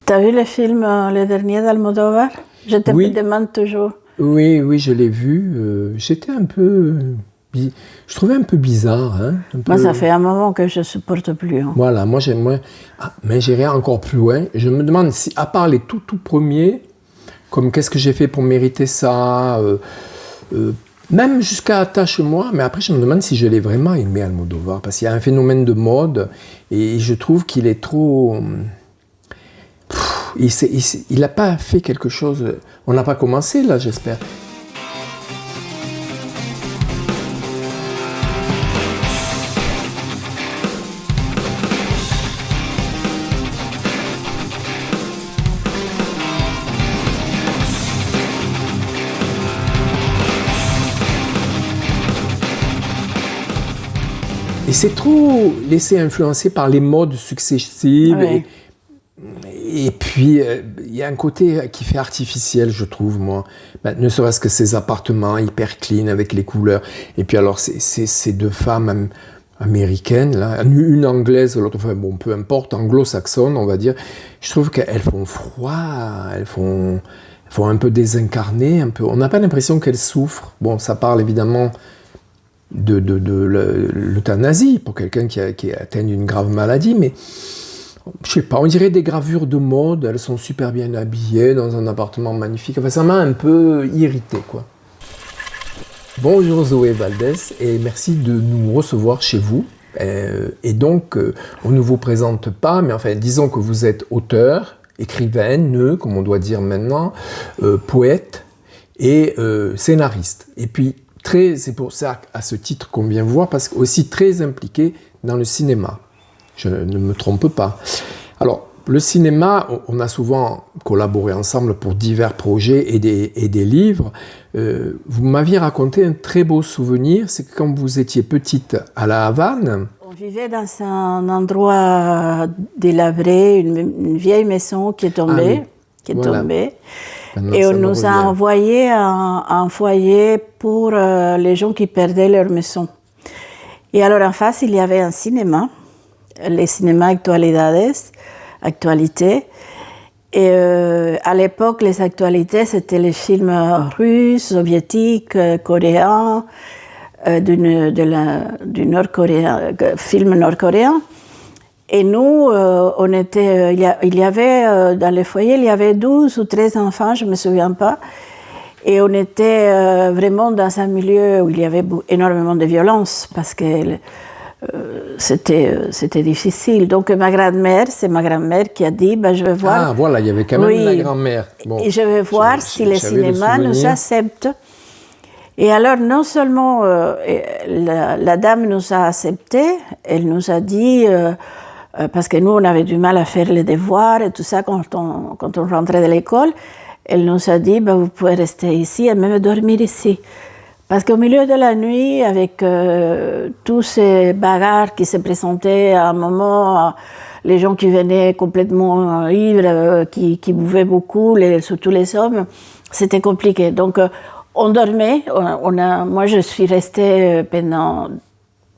T'as vu le film, le dernier d'Almodovar? Je te demande toujours. Oui, je l'ai vu. J'étais un peu... Je trouvais un peu bizarre. Hein, Moi, ça fait un moment que je ne supporte plus. Hein. Voilà, moi j'aimerais... mais j'irai encore plus loin. Je me demande si, à part les tout premiers, comme qu'est-ce que j'ai fait pour mériter ça, même jusqu'à Attache-moi, mais après je me demande si je l'ai vraiment aimé Almodovar, parce qu'il y a un phénomène de mode, et je trouve qu'il est trop... il n'a pas fait quelque chose... On n'a pas commencé là, j'espère. Et c'est trop laissé influencer par les modes successives. Ouais. Et puis, il y a un côté qui fait artificiel, je trouve, moi. Ne serait-ce que ces appartements hyper clean avec les couleurs. Et puis alors, ces deux femmes américaines, là, une anglaise, l'autre, enfin, bon, peu importe, anglo-saxonne, on va dire. Je trouve qu'elles font froid, elles font un peu désincarnées, un peu. On n'a pas l'impression qu'elles souffrent. Bon, ça parle évidemment de l'euthanasie pour quelqu'un qui a atteint une grave maladie, mais je sais pas, on dirait des gravures de mode, elles sont super bien habillées dans un appartement magnifique, enfin ça m'a un peu irrité, quoi. Bonjour Zoé Valdez et merci de nous recevoir chez vous. Et donc, on ne vous présente pas, mais enfin disons que vous êtes auteur, écrivaine, comme on doit dire maintenant, poète et scénariste. Et puis, c'est pour ça, à ce titre qu'on vient voir, parce que aussi très impliqué dans le cinéma. Je ne me trompe pas. Alors, le cinéma, on a souvent collaboré ensemble pour divers projets et des livres. Vous m'aviez raconté un très beau souvenir, c'est que quand vous étiez petite à La Havane... On vivait dans un endroit délabré, une vieille maison qui est tombée. Maintenant, et on nous a envoyé un foyer pour les gens qui perdaient leur maison. Et alors en face, il y avait un cinéma, le cinéma Actualité. Et à l'époque, les actualités, c'était les films russes, soviétiques, coréens, du nord-coréen, film nord-coréen. Et nous, on était, il y avait dans le foyer, il y avait 12 ou 13 enfants, je ne me souviens pas. Et on était vraiment dans un milieu où il y avait énormément de violence, parce que c'était difficile. Donc ma grand-mère, c'est ma grand-mère qui a dit, je vais voir... Ah voilà, il y avait quand même la grand-mère. Bon, et je vais voir si le cinéma nous accepte. Et alors, non seulement la dame nous a accepté, elle nous a dit... parce que nous, on avait du mal à faire les devoirs et tout ça quand on rentrait de l'école. Elle nous a dit, vous pouvez rester ici et même dormir ici. Parce qu'au milieu de la nuit, avec tous ces bagarres qui se présentaient à un moment, les gens qui venaient complètement ivres, qui buvaient beaucoup, surtout les hommes, c'était compliqué. Donc, on dormait. Moi, je suis restée pendant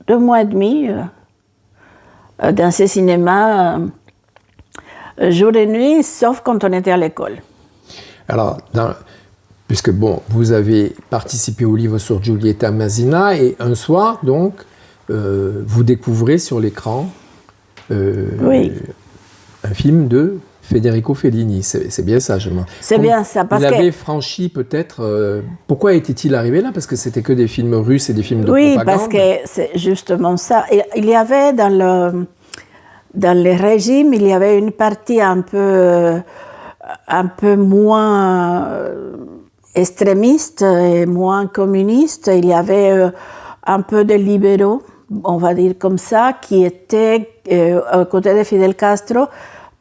2 mois et demi dans ce cinéma, jour et nuit, sauf quand on était à l'école. Alors, puisque vous avez participé au livre sur Giulietta Masina, et un soir, donc, vous découvrez sur l'écran un film de Federico Fellini. C'est bien ça, C'est bien ça, parce qu'il avait franchi peut-être... pourquoi était-il arrivé là? Parce que c'était que des films russes et des films de propagande. Oui, parce que c'est justement ça. Il y avait dans le régime, il y avait une partie un peu moins extrémiste et moins communiste. Il y avait un peu de libéraux, on va dire comme ça, qui étaient à côté de Fidel Castro,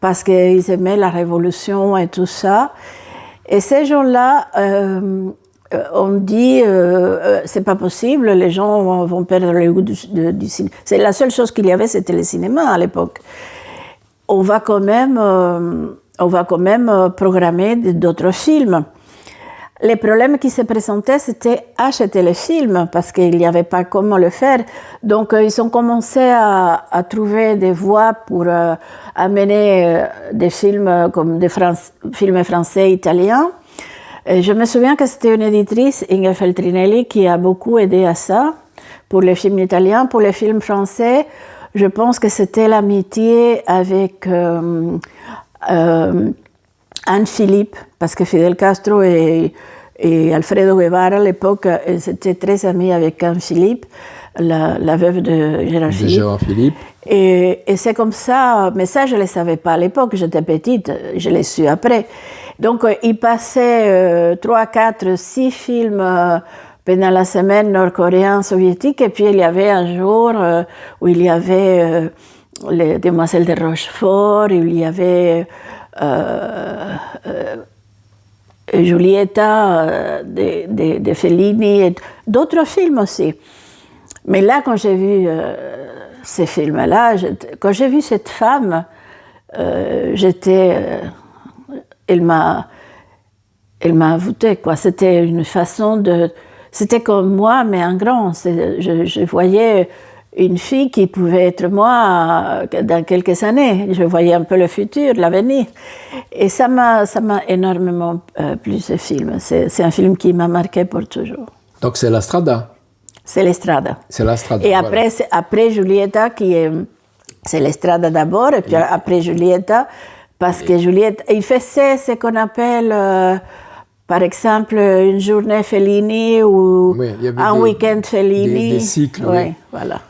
parce qu'ils aimaient la révolution et tout ça. Et ces gens-là, on dit, c'est pas possible, les gens vont perdre le goût du cinéma. C'est la seule chose qu'il y avait, c'était le cinéma à l'époque. On va quand même programmer d'autres films. les problèmes qui se présentaient, c'était acheter les films, parce qu'il n'y avait pas comment le faire. Donc, ils ont commencé à trouver des voies pour amener des films comme des films français, italiens. Et je me souviens que c'était une éditrice, Inge Feltrinelli, qui a beaucoup aidé à ça, pour les films italiens. Pour les films français, je pense que c'était l'amitié avec Anne Philippe, parce que Fidel Castro et Alfredo Guevara, à l'époque, ils étaient très amis avec Anne Philippe, la veuve de Gérard Philippe. Et c'est comme ça, mais ça, je ne le savais pas à l'époque, j'étais petite, je l'ai su après. Donc, il passait 3, 4, 6 films pendant la semaine nord-coréen soviétique, et puis il y avait un jour où il y avait les Demoiselles de Rochefort, il y avait Giulietta de Fellini, et d'autres films aussi. Mais là, quand j'ai vu ces films-là, quand j'ai vu cette femme, elle m'a envoûtée, quoi. C'était une façon de... C'était comme moi, mais en grand. Je voyais une fille qui pouvait être moi dans quelques années. Je voyais un peu le futur, l'avenir. Et ça m'a énormément plu, ce film. C'est un film qui m'a marqué pour toujours. Donc c'est La Strada. C'est La Strada. C'est La Strada. Et après, voilà. Après Giulietta, c'est La Strada d'abord, et puis après Giulietta, parce que Giulietta, il faisait ce qu'on appelle... par exemple, une journée Fellini ou un week-end Fellini. Des cycles, oui. Voilà.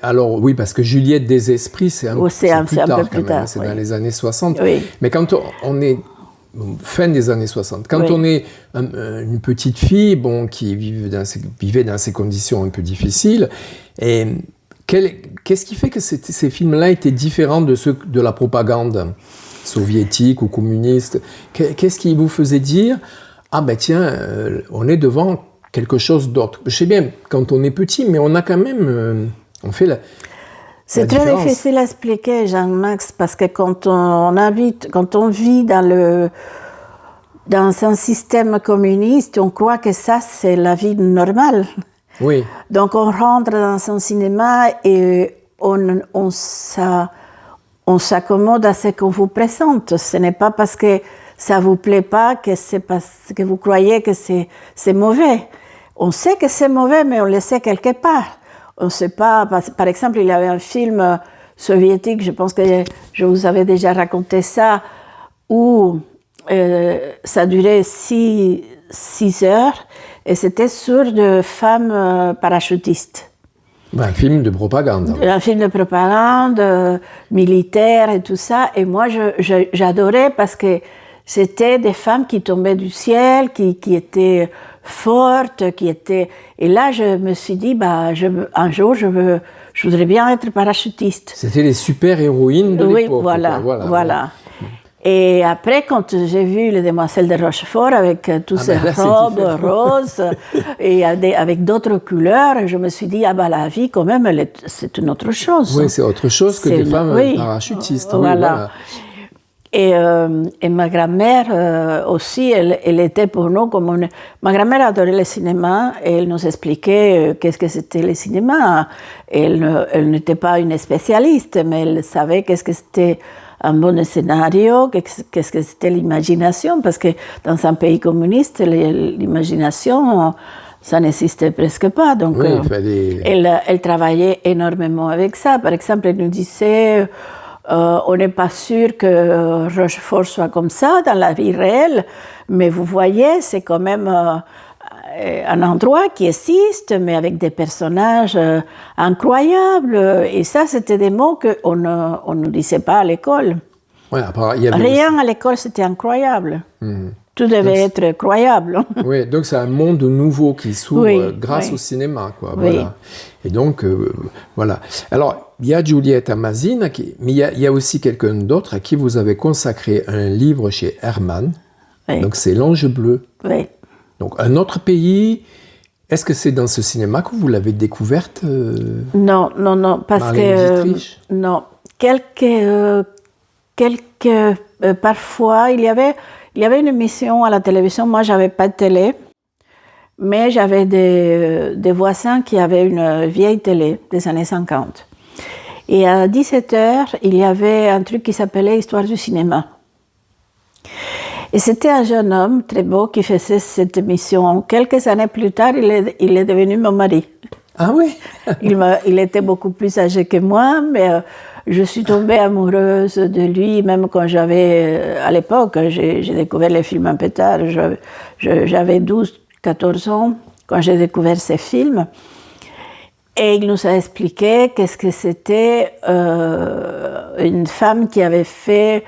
Alors, oui, parce que Juliette des Esprits, c'est un peu plus tard. C'est dans les années 60. Oui. Mais quand on est fin des années 60, quand on est une petite fille qui vivait dans ces conditions un peu difficiles, et qu'est-ce qui fait que ces films-là étaient différents de ceux de la propagande soviétique ou communiste? Qu'est-ce qui vous faisait dire « Ah ben tiens, on est devant quelque chose d'autre ». Je sais bien, quand on est petit, mais on a quand même... on fait la C'est très difficile à expliquer, Jean-Max, parce que quand on vit dans un système communiste, on croit que ça, c'est la vie normale. Oui. Donc on rentre dans un cinéma et on s'accommode à ce qu'on vous présente. Ce n'est pas parce que ça ne vous plaît pas que c'est parce que vous croyez que c'est mauvais. On sait que c'est mauvais, mais on le sait quelque part. On ne sait pas. Par exemple, il y avait un film soviétique, je pense que je vous avais déjà raconté ça, où ça durait 6 heures et c'était sur des femmes parachutistes. Un film de propagande. Un film de propagande, militaire et tout ça. Et moi, j'adorais parce que c'était des femmes qui tombaient du ciel, qui étaient fortes, Et là, je me suis dit, un jour, je voudrais bien être parachutiste. C'était les super-héroïnes de l'époque. Oui, voilà. Et après, quand j'ai vu les Demoiselles de Rochefort avec toutes ces robes roses et avec d'autres couleurs, je me suis dit, la vie, quand même, c'est une autre chose. Oui, c'est autre chose que des femmes parachutistes. Voilà. Et ma grand-mère aussi, elle était pour nous comme Ma grand-mère adorait le cinéma et elle nous expliquait qu'est-ce que c'était le cinéma. Elle n'était pas une spécialiste, mais elle savait qu'est-ce que c'était un bon scénario, qu'est-ce que c'était l'imagination, parce que dans un pays communiste, l'imagination, ça n'existait presque pas. Donc, elle travaillait énormément avec ça. Par exemple, elle nous disait, on n'est pas sûr que Rochefort soit comme ça dans la vie réelle, mais vous voyez, c'est quand même un endroit qui existe, mais avec des personnages incroyables. Et ça, c'était des mots qu'on ne disait pas à l'école. Ouais, Rien à l'école, c'était incroyable. Tout devait être croyable. Oui, donc c'est un monde nouveau qui s'ouvre grâce au cinéma, quoi. Oui. Voilà. Et donc, voilà. Alors, il y a Giulietta Masina, mais il y a aussi quelqu'un d'autre à qui vous avez consacré un livre chez Hermann. Oui. Donc, c'est L'Ange bleu. Oui. Donc, un autre pays. Est-ce que c'est dans ce cinéma que vous l'avez découverte Non, parce Marlène Dietrich? Non. Parfois, il y avait il y avait une émission à la télévision. Moi, j'avais pas de télé, mais j'avais des voisins qui avaient une vieille télé des années 50. Et à 17h, il y avait un truc qui s'appelait Histoire du cinéma. Et c'était un jeune homme très beau qui faisait cette émission. Quelques années plus tard, il est devenu mon mari. Ah oui. Il était beaucoup plus âgé que moi, mais je suis tombée amoureuse de lui, même quand à l'époque, j'ai découvert les films un peu tard. J'avais 12-14 ans quand j'ai découvert ces films. Et il nous a expliqué qu'est-ce que c'était une femme qui avait fait,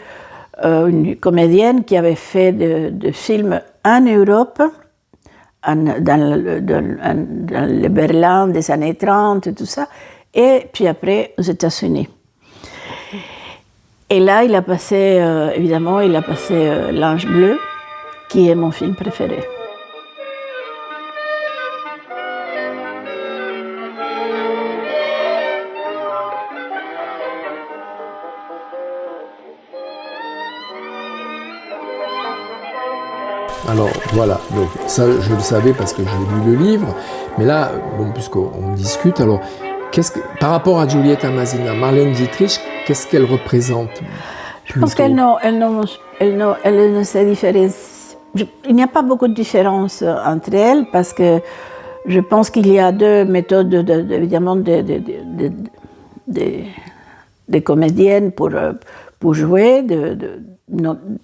une comédienne qui avait fait de films en Europe, dans le Berlin des années 30 et tout ça, et puis après aux États-Unis. Et là, il a passé, évidemment, L'Ange bleu, qui est mon film préféré. Alors voilà, donc ça je le savais parce que j'ai lu le livre, mais là, bon, puisqu'on discute, alors par rapport à Giulietta Masina, Marlène Dietrich, qu'est-ce qu'elle représente Je pense qu'elle ne se différencie. Il n'y a pas beaucoup de différence entre elles parce que je pense qu'il y a deux méthodes, évidemment, des comédiennes pour jouer,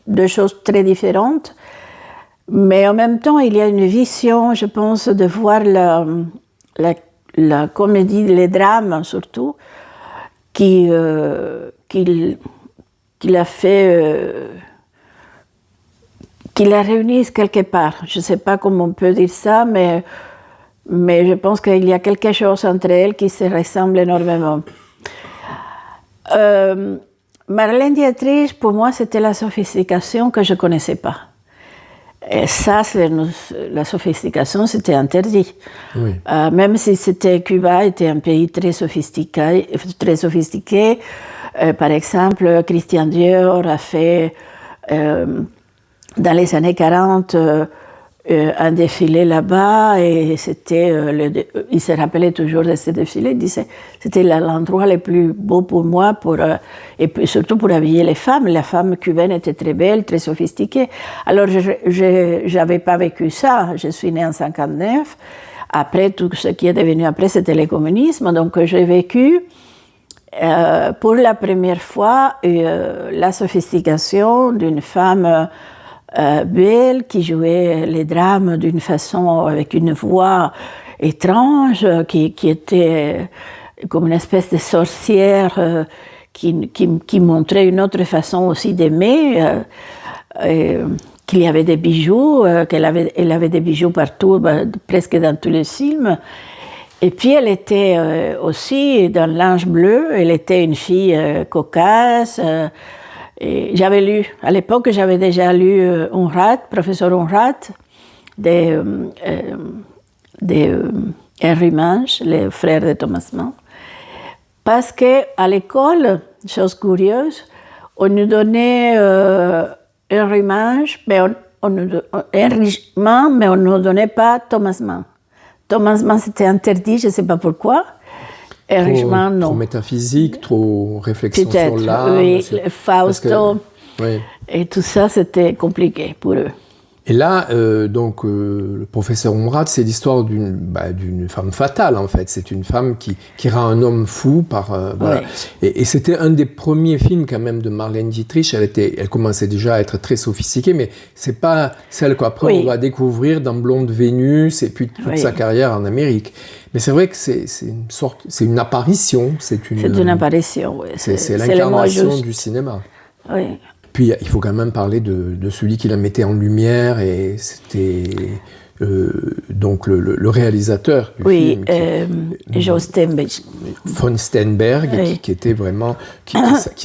deux choses très différentes. Mais en même temps, il y a une vision, je pense, de voir la comédie, les drames surtout, qu'il a fait, qu'il la réunisse quelque part. Je ne sais pas comment on peut dire ça, mais je pense qu'il y a quelque chose entre elles qui se ressemble énormément. Marlène Dietrich, pour moi, c'était la sophistication que je ne connaissais pas. Et ça, la sophistication, c'était interdit. Oui. Même si Cuba était un pays très sophistiqué. Par exemple, Christian Dior a fait, dans les années 40, un défilé là-bas, et il se rappelait toujours de ce défilé. Il disait c'était l'endroit le plus beau pour moi, et puis surtout pour habiller les femmes. La femme cubaine était très belle, très sophistiquée. Alors, je n'avais pas vécu ça. Je suis née en 1959. Après, tout ce qui est devenu après, c'était le communisme. Donc, j'ai vécu, pour la première fois, la sophistication d'une femme belle, qui jouait les drames d'une façon, avec une voix étrange, qui était comme une espèce de sorcière, qui montrait une autre façon aussi d'aimer, qu'il y avait des bijoux, elle avait des bijoux partout, presque dans tous les films. Et puis elle était aussi dans L'Ange bleu, elle était une fille cocasse. Et j'avais lu, à l'époque, j'avais déjà lu Professeur Unrat, de Henry Mange, les frères de Thomas Mann. Parce qu'à l'école, chose curieuse, on nous donnait Henry Mange, mais on ne nous donnait pas Thomas Mann. Thomas Mann, c'était interdit, je ne sais pas pourquoi. Trop métaphysique, trop réflexion sur l'âme. Oui, Fausto, oui. Et tout ça, c'était compliqué pour eux. Et là, le professeur Unrat, c'est l'histoire d'une femme fatale, en fait. C'est une femme qui rend un homme fou voilà. Oui. Et c'était un des premiers films, quand même, de Marlène Dietrich. Elle commençait déjà à être très sophistiquée, mais c'est pas celle qu'après on va découvrir dans Blonde Vénus et puis toute sa carrière en Amérique. Mais c'est vrai que c'est une apparition. C'est une apparition, oui. C'est l'incarnation du cinéma. Oui. Puis il faut quand même parler de celui qui la mettait en lumière, et c'était donc le réalisateur du film. Oui, Joe Steinberg. Von Steinberg, qui était vraiment... qui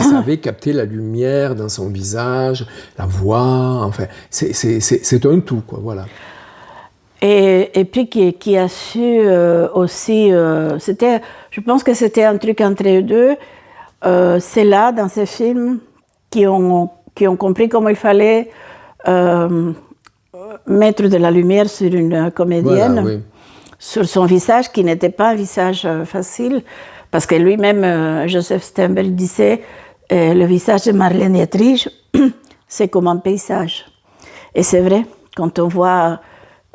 savait capter la lumière dans son visage, la voix, enfin, c'est un tout, quoi, voilà. Et puis qui a su aussi... je pense que c'était un truc entre eux deux. C'est là, dans ces films, qui ont compris comment il fallait mettre de la lumière sur une comédienne, voilà, oui, sur son visage qui n'était pas un visage facile, parce que lui-même, Joseph Sternberg disait, le visage de Marlène Dietrich, c'est comme un paysage. Et c'est vrai, quand on voit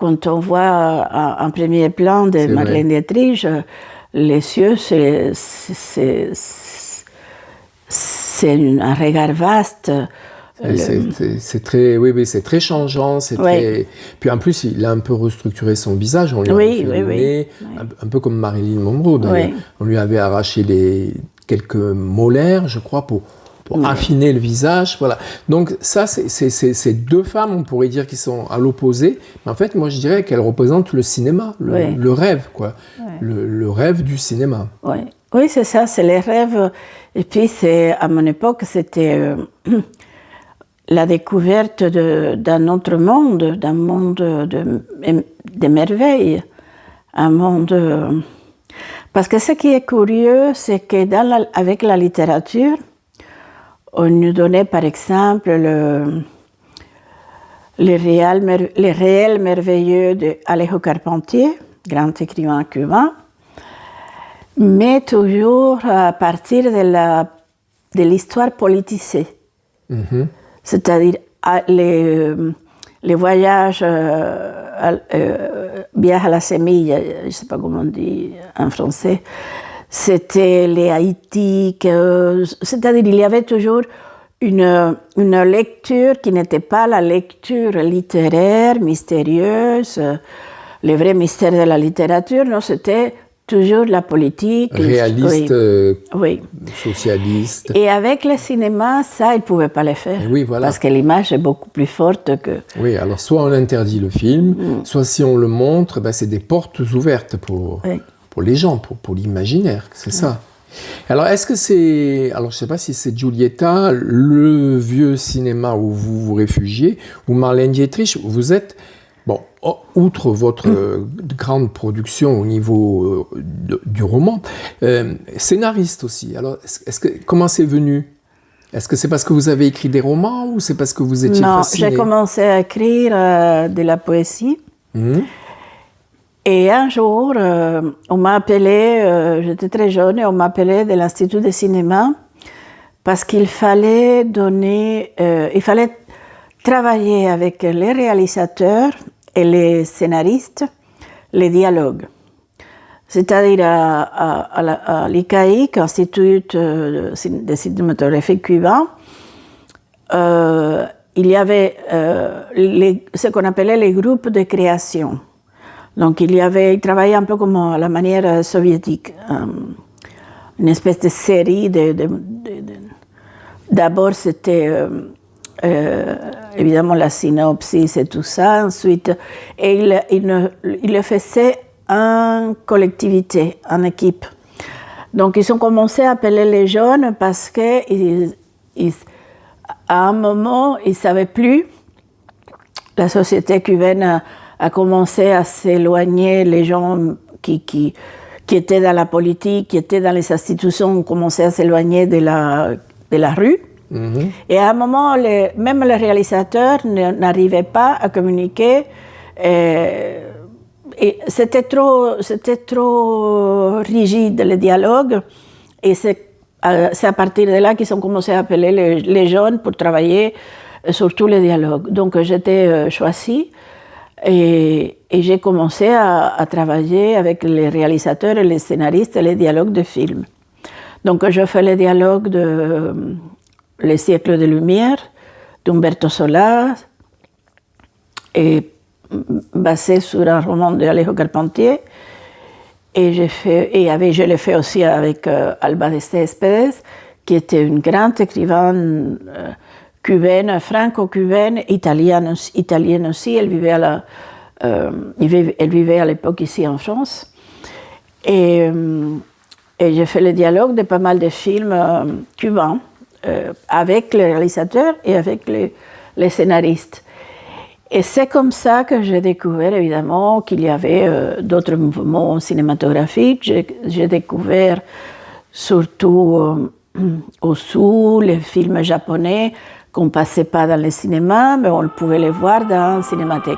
un premier plan de Marlène Dietrich, les yeux, c'est un regard vaste. C'est très, oui, c'est très changeant. C'est très... Puis en plus, il a un peu restructuré son visage. On lui a fait le nez, un peu comme Marilyn Monroe. D'ailleurs. On lui avait arraché quelques molaires, je crois, pour affiner le visage. Voilà. Donc ça, c'est deux femmes, on pourrait dire, qui sont à l'opposé. Mais en fait, moi, je dirais qu'elles représentent le cinéma, le rêve, quoi. Le rêve du cinéma. Oui, c'est ça, c'est les rêves. Et puis, à mon époque, c'était... la découverte d'un autre monde, d'un monde de merveilles, un monde... Parce que ce qui est curieux, c'est que avec la littérature, on nous donnait par exemple les réels merveilleux d'Alejo Carpentier, grand écrivain cubain, mais toujours à partir de l'histoire politisée. Mm-hmm. C'est-à-dire les voyages, viajes à la semille, je ne sais pas comment on dit en français, c'était les Haïti, c'est-à-dire il y avait toujours une lecture qui n'était pas la lecture littéraire, mystérieuse, le vrai mystère de la littérature, non, c'était toujours la politique. Réaliste, socialiste. Et avec le cinéma, ça, ils ne pouvaient pas le faire. Oui, voilà. Parce que l'image est beaucoup plus forte que... Oui, alors soit on interdit le film, soit si on le montre, c'est des portes ouvertes pour les gens, pour l'imaginaire, c'est ça. Alors, est-ce que c'est... Alors, je ne sais pas si c'est Giulietta, le vieux cinéma où vous vous réfugiez, ou Marlène Dietrich, vous êtes... Bon, outre votre grande production au niveau du roman, scénariste aussi. Alors, comment c'est venu ? Est-ce que c'est parce que vous avez écrit des romans ou c'est parce que vous étiez fasciné ? Non, j'ai commencé à écrire de la poésie. Et un jour, on m'a appelé, j'étais très jeune, et on m'a appelé de l'Institut de cinéma parce qu'il fallait travailler avec les réalisateurs et les scénaristes, les dialogues. C'est-à-dire à l'ICAIC, Institut de cinématographie cubain, il y avait ce qu'on appelait les groupes de création. Donc il travaillait un peu comme à la manière soviétique, une espèce de série d'abord c'était... évidemment la synopsis et tout ça, ensuite, et il le faisait en collectivité, en équipe. Donc ils ont commencé à appeler les jeunes parce qu'à un moment, ils ne savaient plus, la société cubaine a commencé à s'éloigner, les gens qui étaient dans la politique, qui étaient dans les institutions, ont commencé à s'éloigner de la rue. Mm-hmm. Et à un moment, même les réalisateurs n'arrivaient pas à communiquer. Et c'était trop rigide, le dialogue. Et c'est à partir de là qu'ils ont commencé à appeler les jeunes pour travailler sur tous les dialogues. Donc j'étais choisie et j'ai commencé à travailler avec les réalisateurs et les scénaristes et les dialogues de films. Donc je fais les dialogues de Les siècles de lumière d'Umberto Solá, et basé sur un roman d'Alejo Carpentier. Et je l'ai fait aussi avec Alba de Céspedes, qui était une grande écrivaine cubaine, franco-cubaine, italienne aussi. Elle vivait à l'époque ici en France. Et j'ai fait le dialogue de pas mal de films cubains, avec les réalisateurs et avec les scénaristes. Et c'est comme ça que j'ai découvert, évidemment, qu'il y avait d'autres mouvements cinématographiques. J'ai découvert surtout au Sud les films japonais, qu'on ne passait pas dans les cinémas, mais on pouvait les voir dans la cinémathèque.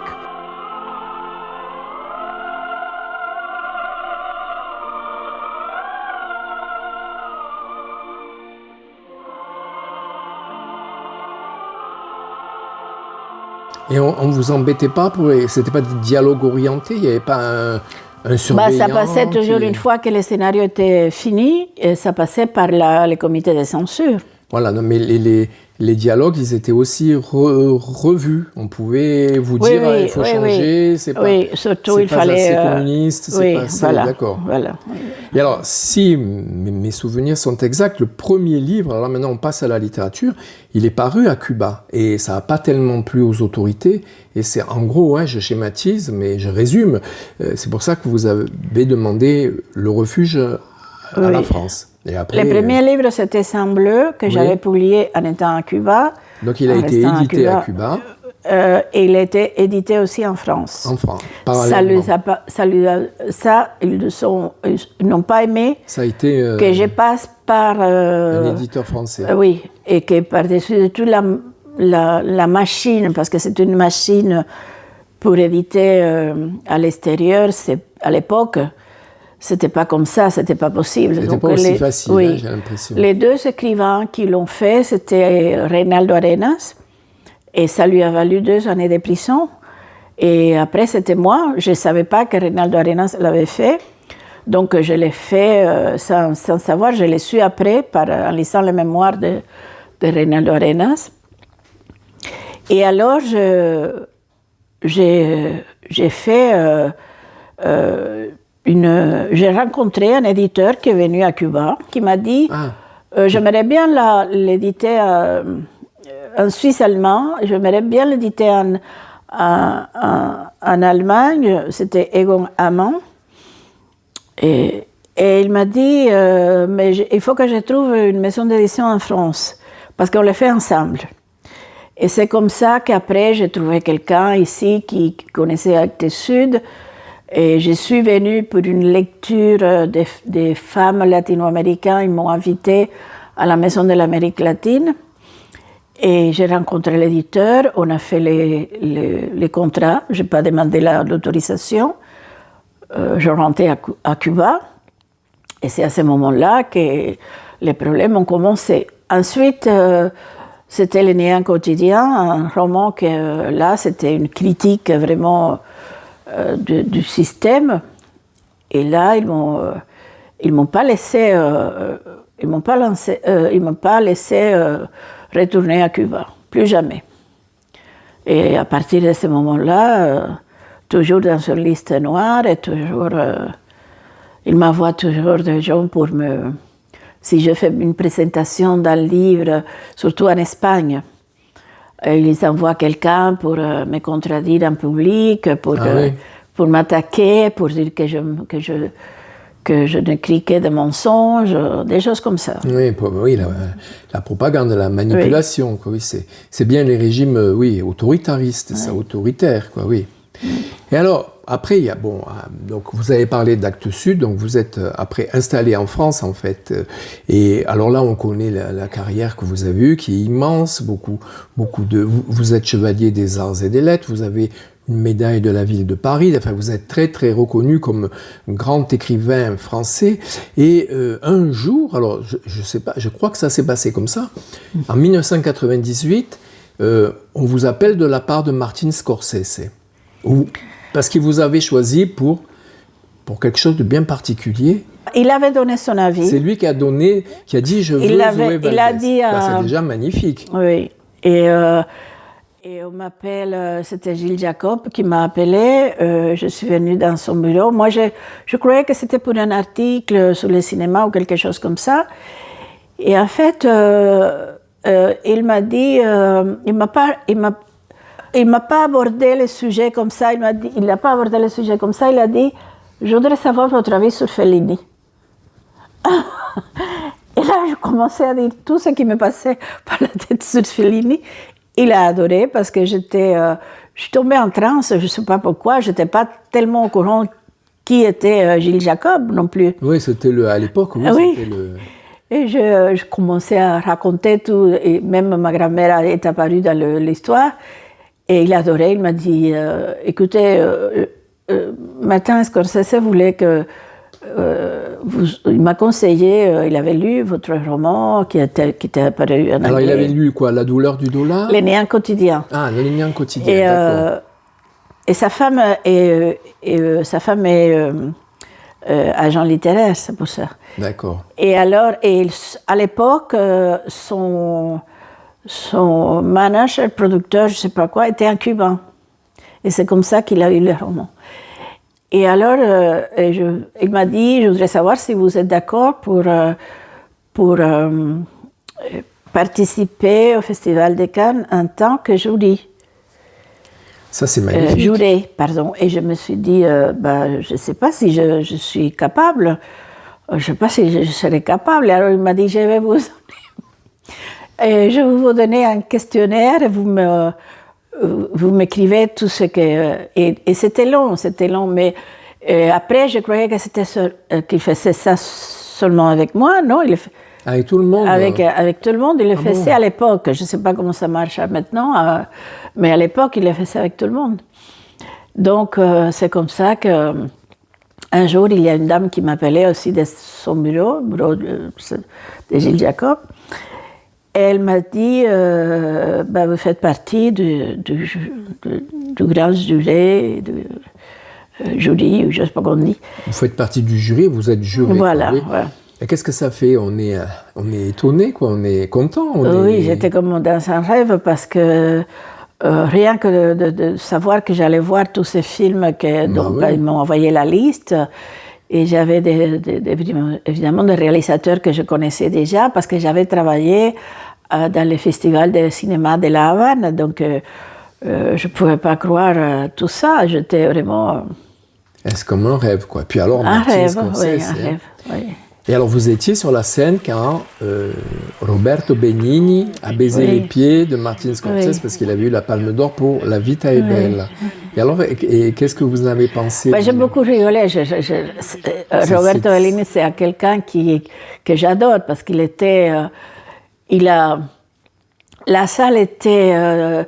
Et on ne vous embêtait pas c'était pas des dialogues orientés, il n'y avait pas un surveillant ça passait toujours une fois que le scénario était fini, et ça passait par les comités de censure. Voilà, non, mais les dialogues, ils étaient aussi revus. On pouvait vous dire, il faut changer, c'est pas, surtout il fallait assez communiste, c'est pas assez, voilà, d'accord. Voilà. Et alors, si mes souvenirs sont exacts, le premier livre, alors là maintenant on passe à la littérature, il est paru à Cuba, et ça n'a pas tellement plu aux autorités, et c'est en gros, je schématise, mais je résume, c'est pour ça que vous avez demandé le refuge à la France. Et après, le premier livre, c'était Sang bleu, que j'avais publié en étant à Cuba. Donc il a été édité à Cuba. Et il a été édité aussi en France. En France, parallèlement. Ils n'ont pas aimé ça a été, que je passe par... un éditeur français. Oui, et que par-dessus tout la machine, parce que c'est une machine pour éditer à l'extérieur, à l'époque... C'était pas comme ça, c'était pas possible. C'était pas aussi facile, j'ai l'impression. Les deux écrivains qui l'ont fait, c'était Reinaldo Arenas, et ça lui a valu 2 années de prison. Et après, c'était moi. Je ne savais pas que Reinaldo Arenas l'avait fait. Donc, je l'ai fait sans savoir. Je l'ai su après en lisant les mémoires de Reinaldo Arenas. Et alors, j'ai fait... j'ai rencontré un éditeur qui est venu à Cuba, qui m'a dit j'aimerais bien l'éditer en suisse allemand, j'aimerais bien l'éditer en Allemagne, c'était Egon Ammann. Et il m'a dit mais il faut que je trouve une maison d'édition en France, parce qu'on le fait ensemble. Et c'est comme ça qu'après j'ai trouvé quelqu'un ici qui connaissait Actes Sud. Et je suis venue pour une lecture des femmes latino-américaines. Ils m'ont invitée à la Maison de l'Amérique latine. Et j'ai rencontré l'éditeur. On a fait les contrats. Je n'ai pas demandé l'autorisation. Je rentrais à Cuba. Et c'est à ce moment-là que les problèmes ont commencé. Ensuite, c'était Le Néant quotidien, un roman que là, c'était une critique vraiment... du système, et là ils m'ont pas laissé retourner à Cuba, plus jamais. Et à partir de ce moment-là, toujours dans une liste noire, et toujours il m'envoie toujours des gens pour si je fais une présentation d'un livre, surtout en Espagne. Ils envoient quelqu'un pour me contredire en public, pour m'attaquer, pour dire que je n'écris que des mensonges, des choses comme ça. Oui, la propagande, la manipulation, oui. C'est bien les régimes autoritaristes, ça, autoritaires, oui. Et alors, après, il y a, donc vous avez parlé d'Actes Sud, donc vous êtes après installé en France, en fait. Et alors là, on connaît la carrière que vous avez eue, qui est immense, vous êtes chevalier des arts et des lettres, vous avez une médaille de la ville de Paris, enfin, vous êtes très, très reconnu comme grand écrivain français. Et un jour, alors, je sais pas, je crois que ça s'est passé comme ça, en 1998, on vous appelle de la part de Martin Scorsese. Parce qu'il vous avait choisi pour quelque chose de bien particulier. Il avait donné son avis. C'est lui qui a dit je veux Zoé Valdez. Il a dit... c'est déjà magnifique. Oui. Et on m'appelle, c'était Gilles Jacob qui m'a appelé. Je suis venue dans son bureau. Moi, je croyais que c'était pour un article sur le cinéma ou quelque chose comme ça. Et en fait, il m'a dit... Il m'a pas abordé le sujet comme ça. Il n'a pas abordé le sujet comme ça. Il a dit, je voudrais savoir votre avis sur Fellini. Et là, je commençais à dire tout ce qui me passait par la tête sur Fellini. Il a adoré parce que je suis tombée en transe. Je ne sais pas pourquoi. Je n'étais pas tellement au courant qui était Gilles Jacob non plus. Oui, c'était à l'époque. Oui. Oui. Et je commençais à raconter tout, et même ma grand-mère est apparue dans l'histoire, et il adorait, il m'a dit, écoutez, Martin Scorsese voulait que... il m'a conseillé, il avait lu votre roman qui était apparu en anglais. Alors il avait lu quoi, La douleur du dollar? Les Néants quotidiens. Ah, Les Néants quotidiens, d'accord. Et sa femme est agent littéraire, c'est pour ça. D'accord. Et alors, à l'époque, son manager, producteur, je ne sais pas quoi, était un Cubain. Et c'est comme ça qu'il a eu le roman. Et alors, il m'a dit, je voudrais savoir si vous êtes d'accord pour participer au Festival de Cannes en tant que jury. Ça, c'est magnifique. Juré, pardon. Et je me suis dit, je ne sais pas si je suis capable. Je ne sais pas si je serai capable. Et alors, il m'a dit, je vais vous donner un questionnaire et vous m'écrivez tout ce que... Et c'était long, mais après, je croyais que qu'il faisait ça seulement avec moi. Non, avec tout le monde. Avec tout le monde, il le faisait à l'époque. Je ne sais pas comment ça marche maintenant, mais à l'époque, il le faisait avec tout le monde. Donc, c'est comme ça qu'un jour, il y a une dame qui m'appelait aussi de son bureau de Gilles Jacob. Et elle m'a dit, vous faites partie du grand jury, jury, ou je ne sais pas comment on dit. Vous faites partie du jury, vous êtes juré. Voilà, oui. voilà. Et qu'est-ce que ça fait? On est étonné, quoi. On est content. Oui, j'étais comme dans un rêve parce que rien que de savoir que j'allais voir tous ces films ils m'ont envoyé la liste. Et j'avais évidemment des réalisateurs que je connaissais déjà parce que j'avais travaillé dans le festival de cinéma de La Havane. Donc, je ne pouvais pas croire tout ça. J'étais vraiment... Est-ce comme un rêve, quoi. Puis alors, un rêve, oui. Et alors, vous étiez sur la scène quand Roberto Benigni a baisé les pieds de Martin Scorsese parce qu'il avait eu la Palme d'Or pour La Vita è Bella. Et alors, qu'est-ce que vous en avez pensé? J'ai beaucoup rigolé. Roberto Benigni, c'est quelqu'un que j'adore parce qu'il était... la salle était...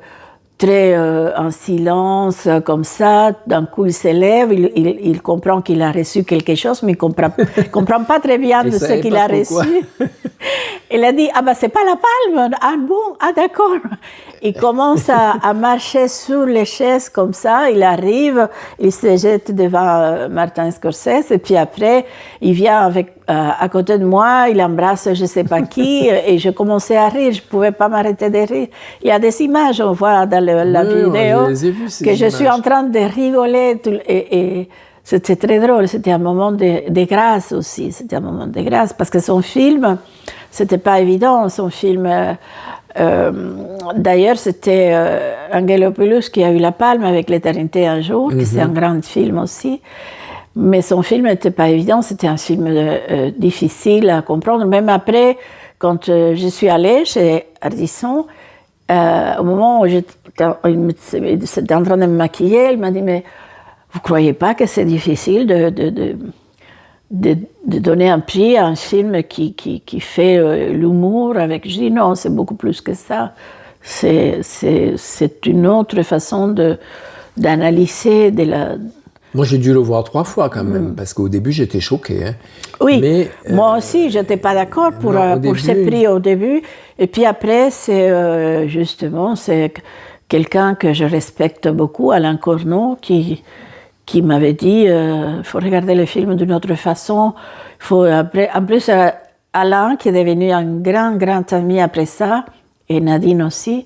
très en silence, comme ça. D'un coup, il s'élève, il comprend qu'il a reçu quelque chose, mais il ne comprend pas très bien de ce qu'il a reçu. Il a dit, c'est pas la palme. Ah bon, d'accord. Il commence à marcher sur les chaises comme ça. Il arrive, il se jette devant Martin Scorsese, et puis après, il vient à côté de moi, il embrasse je ne sais pas qui, et je commençais à rire. Je ne pouvais pas m'arrêter de rire. Il y a des images, on voit dans la vidéo, que je suis en train de rigoler. Et c'était très drôle. C'était un moment de grâce aussi. C'était un moment de grâce, parce que son film, c'était pas évident. Son film... d'ailleurs, c'était Angelopoulos qui a eu la palme avec L'éternité un jour, qui c'est un grand film aussi. Mais son film n'était pas évident, c'était un film difficile à comprendre. Même après, quand je suis allée chez Ardisson, au moment où j'étais en train de me maquiller, il m'a dit, mais vous ne croyez pas que c'est difficile de donner un prix à un film qui fait l'humour avec... Je dis non, c'est beaucoup plus que ça. C'est une autre façon d'analyser de la... Moi, j'ai dû le voir 3 fois quand même, parce qu'au début, j'étais choqué. Hein. Oui, mais, moi aussi, je n'étais pas d'accord pour ce prix au début. Et puis après, c'est justement quelqu'un que je respecte beaucoup, Alain Corneau, qui m'avait dit il faut regarder le film d'une autre façon. En plus, Alain, qui est devenu un grand ami après ça, et Nadine aussi,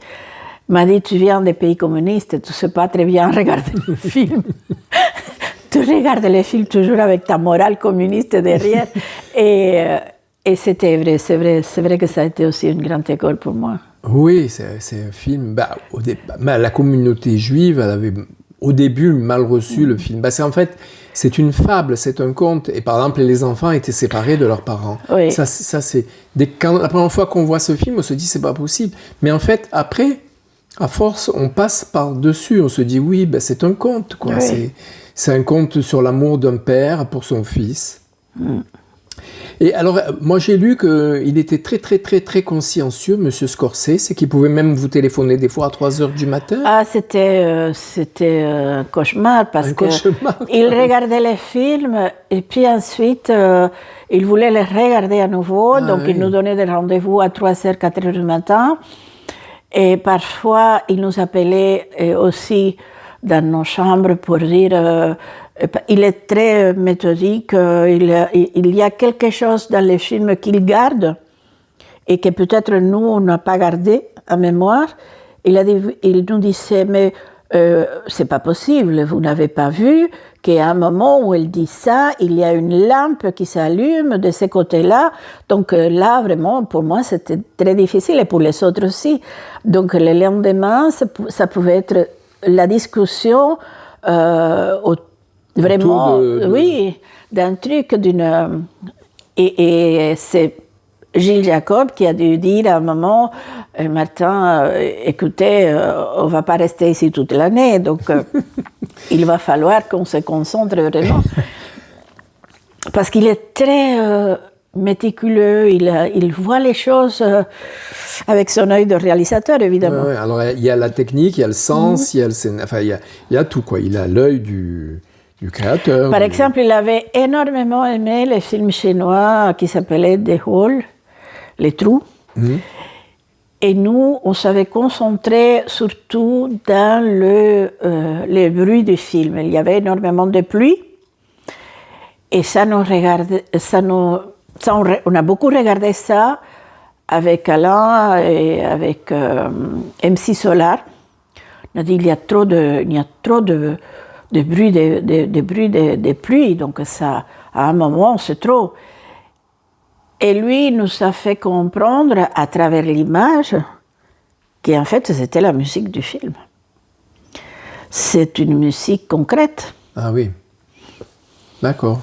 m'a dit, tu viens des pays communistes, tu ne sais pas très bien regarder le film. Tu regardes les films toujours avec ta morale communiste derrière. Et c'était vrai, c'est vrai que ça a été aussi une grande école pour moi. Oui, c'est un film... la communauté juive, elle avait au début mal reçu le film. En fait, c'est une fable, c'est un conte. Et par exemple, les enfants étaient séparés de leurs parents. Oui. Ça c'est... la première fois qu'on voit ce film, on se dit, c'est pas possible. Mais en fait, après... À force, on passe par-dessus, on se dit oui, c'est un conte, quoi. Oui. C'est un conte sur l'amour d'un père pour son fils. Et alors, moi j'ai lu qu'il était très très très très consciencieux, Monsieur Scorsese, et qu'il pouvait même vous téléphoner des fois à 3 heures du matin. Ah, c'était un cauchemar parce qu'il regardait les films et puis ensuite il voulait les regarder à nouveau, donc il nous donnait des rendez-vous à 3 heures, 4 heures du matin. Et parfois, il nous appelait aussi dans nos chambres pour dire... il est très méthodique, il y a quelque chose dans les films qu'il garde et que peut-être nous, on n'a pas gardé en mémoire. Il nous disait, mais c'est pas possible, vous n'avez pas vu qu'à un moment où il dit ça, il y a une lampe qui s'allume de ce côté-là. Donc là, vraiment, pour moi, c'était très difficile et pour les autres aussi. Donc le lendemain, ça pouvait être la discussion vraiment, oui, d'un truc, et c'est Gilles Jacob qui a dû dire à un moment, Martin, écoutez, on ne va pas rester ici toute l'année, donc il va falloir qu'on se concentre vraiment. Parce qu'il est très méticuleux, il voit les choses avec son œil de réalisateur, évidemment. Ouais, alors il y a la technique, il y a le sens, il y a tout, quoi. Il a l'œil du créateur. Par exemple, il avait énormément aimé les films chinois qui s'appelaient The Hole, les trous. Et nous, on s'avait concentré surtout dans les bruits du film. Il y avait énormément de pluie. Et on a beaucoup regardé ça avec Alain et avec MC Solar. On a dit il y a trop de bruit de pluie, donc ça, à un moment, c'est trop. Et lui nous a fait comprendre à travers l'image qu'en fait, c'était la musique du film. C'est une musique concrète. Ah oui, d'accord.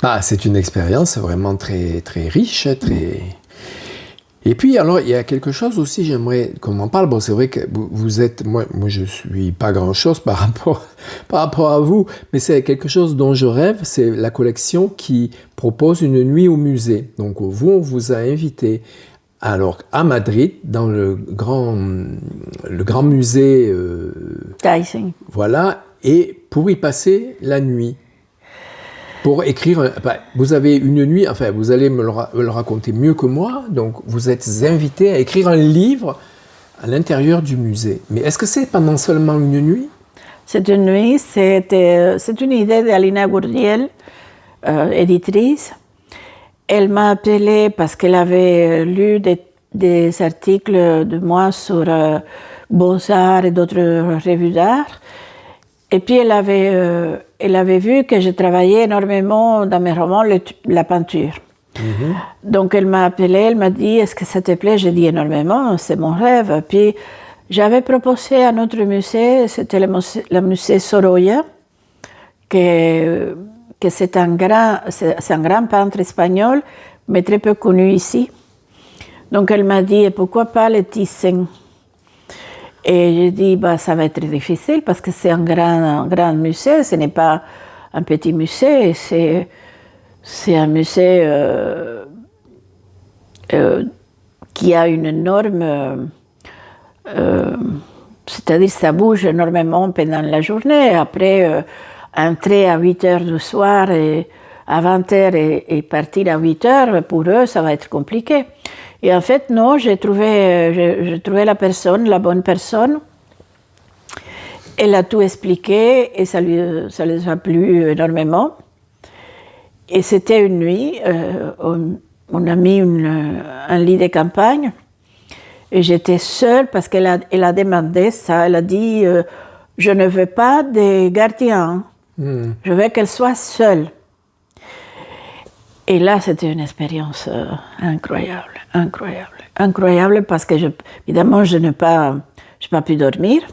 Ah, c'est une expérience vraiment très, très riche, très... Et puis, alors, il y a quelque chose aussi, j'aimerais qu'on en parle. Bon, c'est vrai que vous êtes... Moi, je suis pas grand-chose par rapport à vous, mais c'est quelque chose dont je rêve, c'est la collection qui propose une nuit au musée. Donc, vous, on vous a invité, alors, à Madrid, dans le grand musée... Thyssen. Voilà, et pour y passer la nuit. Pour écrire, vous avez une nuit, enfin vous allez me le raconter mieux que moi, donc vous êtes invité à écrire un livre à l'intérieur du musée. Mais est-ce que c'est pendant seulement une nuit? C'est une nuit, c'est une idée d'Alina Gourdiel, éditrice. Elle m'a appelée parce qu'elle avait lu des articles de moi sur Beaux-Arts et d'autres revues d'art. Et puis elle avait vu que je travaillais énormément dans mes romans la peinture. Donc elle m'a appelée, elle m'a dit « Est-ce que ça te plaît ?» J'ai dit « Énormément, c'est mon rêve. » Puis j'avais proposé à notre musée, c'était le musée Sorolla, que c'est un grand peintre espagnol, mais très peu connu ici. Donc elle m'a dit « Pourquoi pas le Thyssen ?» Et j'ai dit, ça va être difficile parce que c'est un grand musée, ce n'est pas un petit musée, c'est un musée qui a une énorme... c'est-à-dire ça bouge énormément pendant la journée. Après, entrer à 8 heures du soir et à 20 heures et partir à 8 heures, pour eux, ça va être compliqué. Et en fait, non, j'ai trouvé la bonne personne. Elle a tout expliqué et ça les a plu énormément. Et c'était une nuit, on a mis un lit de campagne et j'étais seule parce qu'elle a demandé ça. Elle a dit je ne veux pas de gardien, je veux qu'elle soit seule. Et là, c'était une expérience incroyable parce que, évidemment, je n'ai pas pu dormir.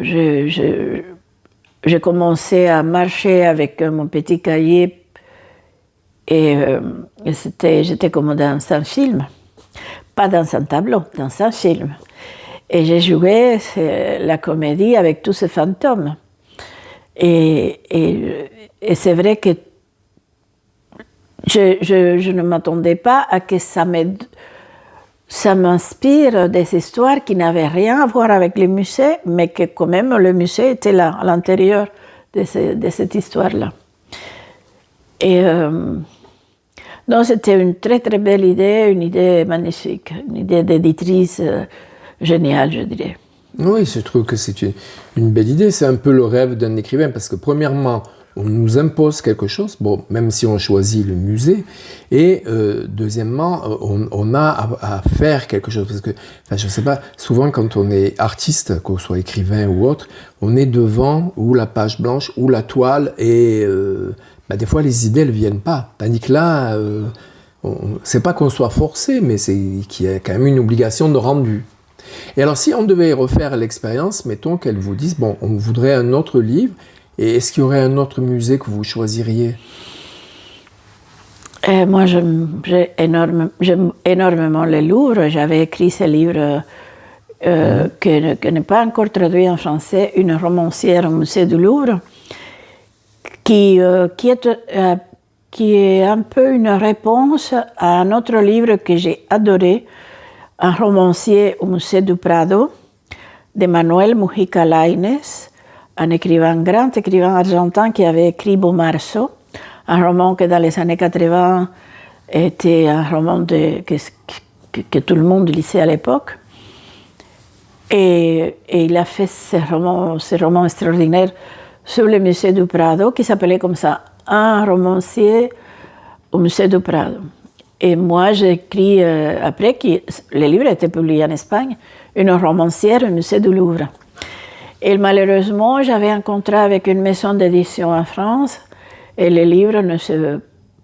J'ai commencé à marcher avec mon petit cahier et j'étais comme dans un film, pas dans un tableau, dans un film. Et j'ai joué la comédie avec tous ces fantômes. Et c'est vrai que Je ne m'attendais pas à que ça m'inspire des histoires qui n'avaient rien à voir avec le musée, mais que quand même le musée était là, à l'intérieur de cette histoire-là. Et donc c'était une très très belle idée, une idée magnifique, une idée d'éditrice géniale, je dirais. Oui, je trouve que c'est une belle idée. C'est un peu le rêve d'un écrivain parce que premièrement, on nous impose quelque chose, bon, même si on choisit le musée, et deuxièmement, on a à faire quelque chose. Parce que, enfin, je ne sais pas, souvent quand on est artiste, qu'on soit écrivain ou autre, on est devant ou la page blanche ou la toile, et des fois les idées ne viennent pas. Tandis que là, c'est pas qu'on soit forcé, mais c'est qu'il y a quand même une obligation de rendu. Et alors, si on devait refaire l'expérience, mettons qu'elle vous dise, bon, on voudrait un autre livre, et est-ce qu'il y aurait un autre musée que vous choisiriez? Moi, j'aime énormément le Louvre. J'avais écrit ce livre qui n'est pas encore traduit en français, Une romancière au musée du Louvre, qui est un peu une réponse à un autre livre que j'ai adoré, Un romancier au musée du Prado, de Manuel Mujica Lainez, un grand écrivain argentin qui avait écrit Bomarzo, un roman qui dans les années 80 était un roman que tout le monde lisait à l'époque. Et il a fait ce roman extraordinaire sur le musée du Prado, qui s'appelait comme ça, Un romancier au musée du Prado. Et moi, j'ai écrit, après que le livre a été publié en Espagne, Une romancière au musée du Louvre. Et malheureusement, j'avais un contrat avec une maison d'édition en France, et le livre,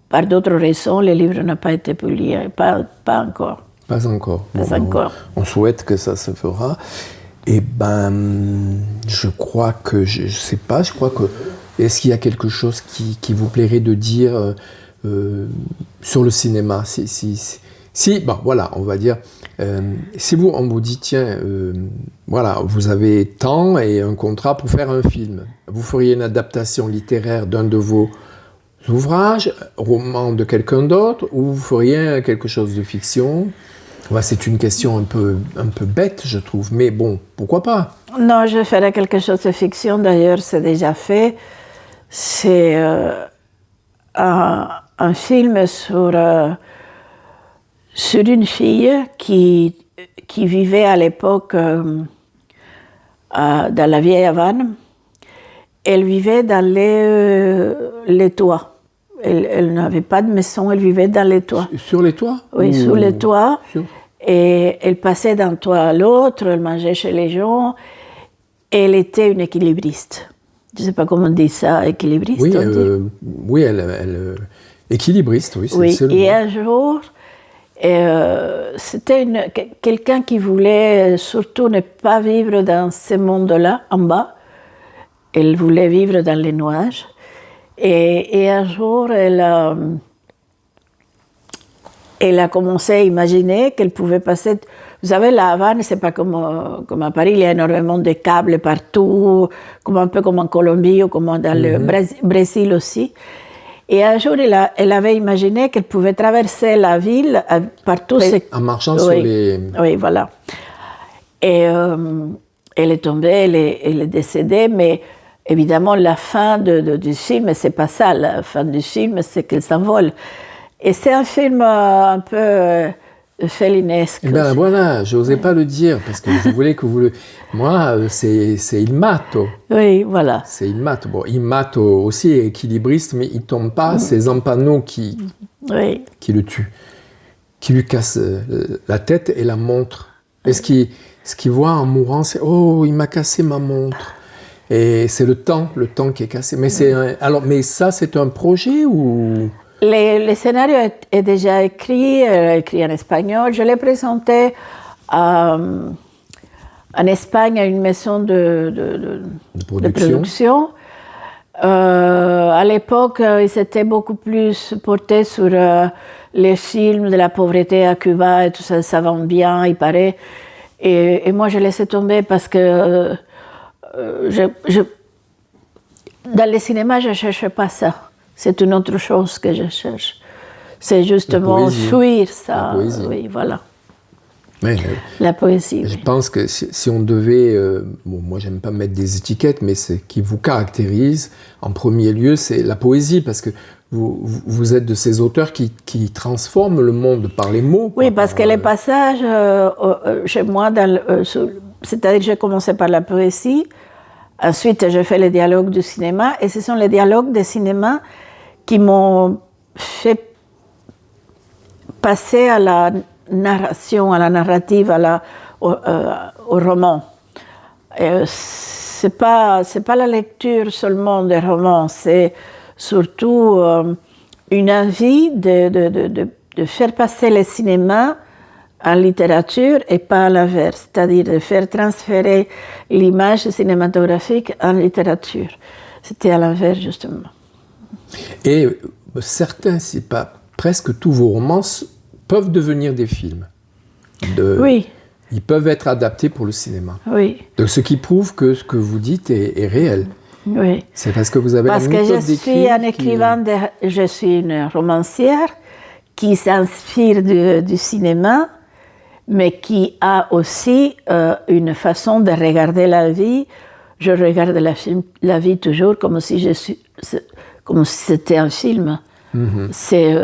par d'autres raisons, le livre n'a pas été publié, pas encore. Pas encore. Pas encore. On souhaite que ça se fera. Et je crois que, je sais pas, je crois que, est-ce qu'il y a quelque chose qui vous plairait de dire sur le cinéma? Voilà, on va dire, si on vous dit, tiens, voilà, vous avez temps et un contrat pour faire un film, vous feriez une adaptation littéraire d'un de vos ouvrages, roman de quelqu'un d'autre, ou vous feriez quelque chose de fiction? C'est une question un peu bête, je trouve, mais bon, pourquoi pas? Non, je ferais quelque chose de fiction, d'ailleurs, c'est déjà fait. C'est un film sur une fille qui vivait à l'époque dans la vieille Havane. Elle vivait dans les toits. Elle n'avait pas de maison, elle vivait dans les toits. Sur les toits? Oui, sur les toits. Et elle passait d'un toit à l'autre, elle mangeait chez les gens. Elle était une équilibriste. Je ne sais pas comment on dit ça, équilibriste. Oui, elle équilibriste, oui. Oui, et un jour, c'était quelqu'un qui voulait surtout ne pas vivre dans ce monde-là, en bas. Elle voulait vivre dans les nuages. Et un jour, elle a commencé à imaginer qu'elle pouvait passer. Vous savez, la Havane, c'est pas comme à Paris, il y a énormément de câbles partout, un peu comme en Colombie ou comme dans le Brésil aussi. Et un jour, elle avait imaginé qu'elle pouvait traverser la ville partout. En marchant sur les... Oui, voilà. Et elle est tombée, elle est décédée, mais évidemment, la fin du film, c'est pas ça. La fin du film, c'est qu'elle s'envole. Et c'est un film un peu félinesque. Eh bien, voilà, je n'osais pas le dire, parce que je voulais que vous le... Moi, c'est Il Matto. Oui, voilà. C'est Il Matto. Bon, Il Matto aussi est équilibriste, mais il ne tombe pas. C'est Zampano qui le tue, qui lui casse la tête et la montre. Et ce qu'il voit en mourant, c'est « Oh, il m'a cassé ma montre ». Et c'est le temps qui est cassé. Mais mais ça, c'est un projet ou... Le scénario est déjà écrit en espagnol. Je l'ai présenté en Espagne à une maison de production. À l'époque, ils étaient beaucoup plus portés sur les films de la pauvreté à Cuba et tout ça, ça vend bien, il paraît. Et moi, je laissais tomber parce que dans le cinéma, je ne cherche pas ça. C'est une autre chose que je cherche. c'est justement fuir ça. Oui, voilà. Ouais, la poésie. Je pense que si on devait, bon, moi j'aime pas mettre des étiquettes, mais ce qui vous caractérise en premier lieu, c'est la poésie, parce que vous êtes de ces auteurs qui transforment le monde par les mots. Oui, parce que les passages, chez moi, c'est-à-dire que j'ai commencé par la poésie, ensuite j'ai fait les dialogues du cinéma, et ce sont les dialogues du cinéma qui m'ont fait passer à la narration, à la narrative, au roman. C'est pas la lecture seulement des romans, c'est surtout une envie de faire passer le cinéma en littérature et pas à l'inverse, c'est-à-dire de faire transférer l'image cinématographique en littérature. C'était à l'inverse, justement. Et certains, si pas presque tous vos romans, peuvent devenir des films. Oui. Ils peuvent être adaptés pour le cinéma. Oui. Donc, ce qui prouve que ce que vous dites est réel. Oui. C'est parce que vous avez la méthode d'écrire. Je suis une romancière qui s'inspire du cinéma, mais qui a aussi une façon de regarder la vie. Je regarde la vie toujours comme si c'était un film. Mm-hmm. C'est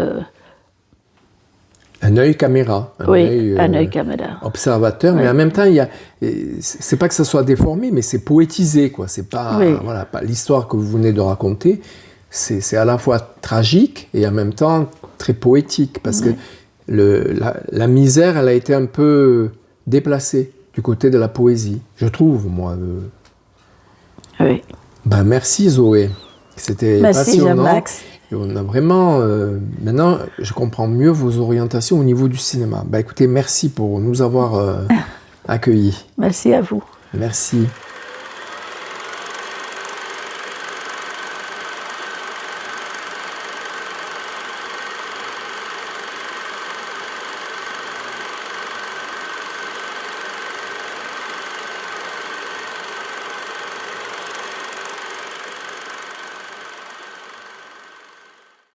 un œil caméra. Un œil caméra. Observateur, oui. Mais en même temps, c'est pas que ça soit déformé, mais c'est poétisé, quoi. C'est pas, voilà, pas l'histoire que vous venez de raconter. C'est à la fois tragique et en même temps très poétique, parce que la misère, elle a été un peu déplacée du côté de la poésie, je trouve, moi. Oui. Ben, merci Zoé. C'était passionnant. Jean-Max. Et on a vraiment... maintenant, je comprends mieux vos orientations au niveau du cinéma. Ben, écoutez, merci pour nous avoir accueillis. Merci à vous. Merci.